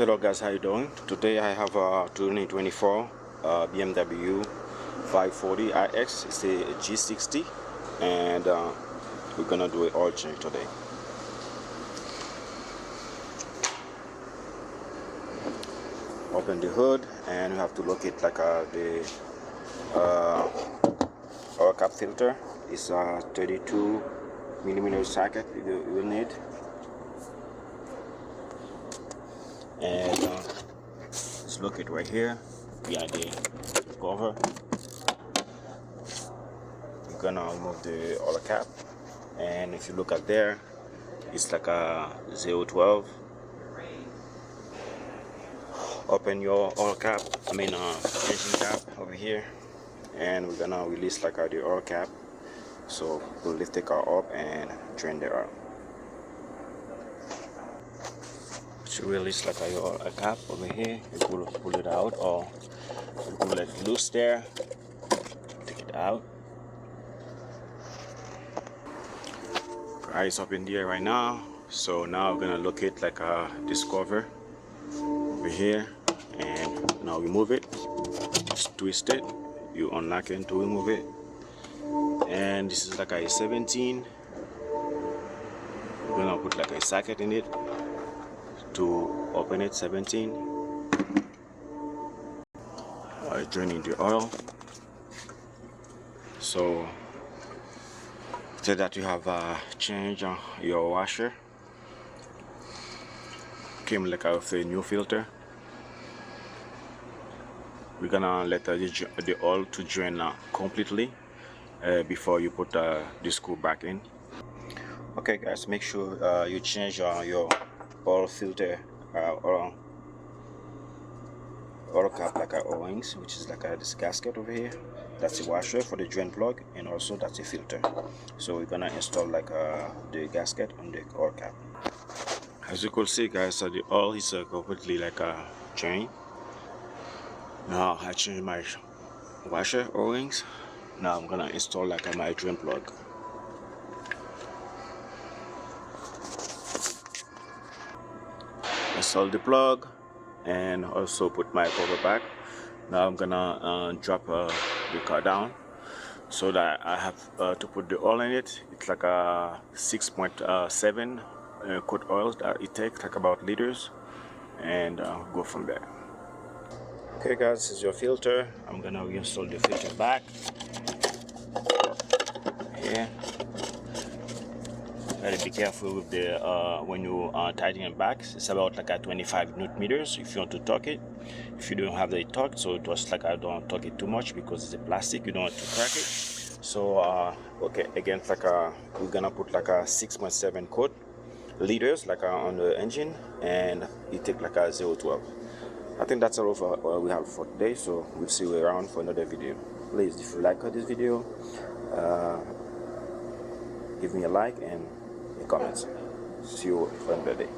Hello guys, how you doing? Today I have a 2024 BMW 540i x. It's a G60, and we're gonna do an oil change today. Open the hood, and you have to locate like the oil cap filter. It's a 32mm socket you will need, and let's look it right here behind the cover. We're gonna remove the oil cap, and if you look at there, it's like a 012. Open your oil cap, engine cap over here, and we're gonna release like the oil cap. So we'll lift the car up and drain the oil. To release like your oil cap over here, you pull it out, or you can let it loose there. Take it out. It's up in the air right now. So now we're gonna locate like this cover over here, and now remove it. Just twist it. You unlock it to remove it. And this is like a 17. We're gonna put like a socket in it to open it. 17. Draining the oil. So after that, you have change your washer. Came like with a new filter. We're gonna let the oil to drain completely before you put the screw back in. Okay guys, make sure you change your oil filter oil cap like O-rings, which is like this gasket over here. That's the washer for the drain plug, and also that's a filter. So we're gonna install like the gasket on the oil cap. As you could see guys, so the oil is completely like drained. Now I changed my washer O-rings. Now I'm gonna install like my drain plug. Install the plug and also put my cover back. Now I'm gonna drop the car down so that I have to put the oil in it. It's like a 6.7 quart oil that it takes, like about liters, and go from there. Okay guys, this is your filter. I'm gonna reinstall the filter back here. Gotta be careful with the when you tighten it back. It's about like 25 newton meters if you want to torque it. If you don't have the torque, so just like I don't torque it too much because it's a plastic, you don't want to crack it. So okay, again, like we're gonna put like a 6.7 quart liters like on the engine, and it take like a 012. I think that's all of we have for today. So we'll see you around for another video. Please, if you like this video, give me a like and comments. See you for another day.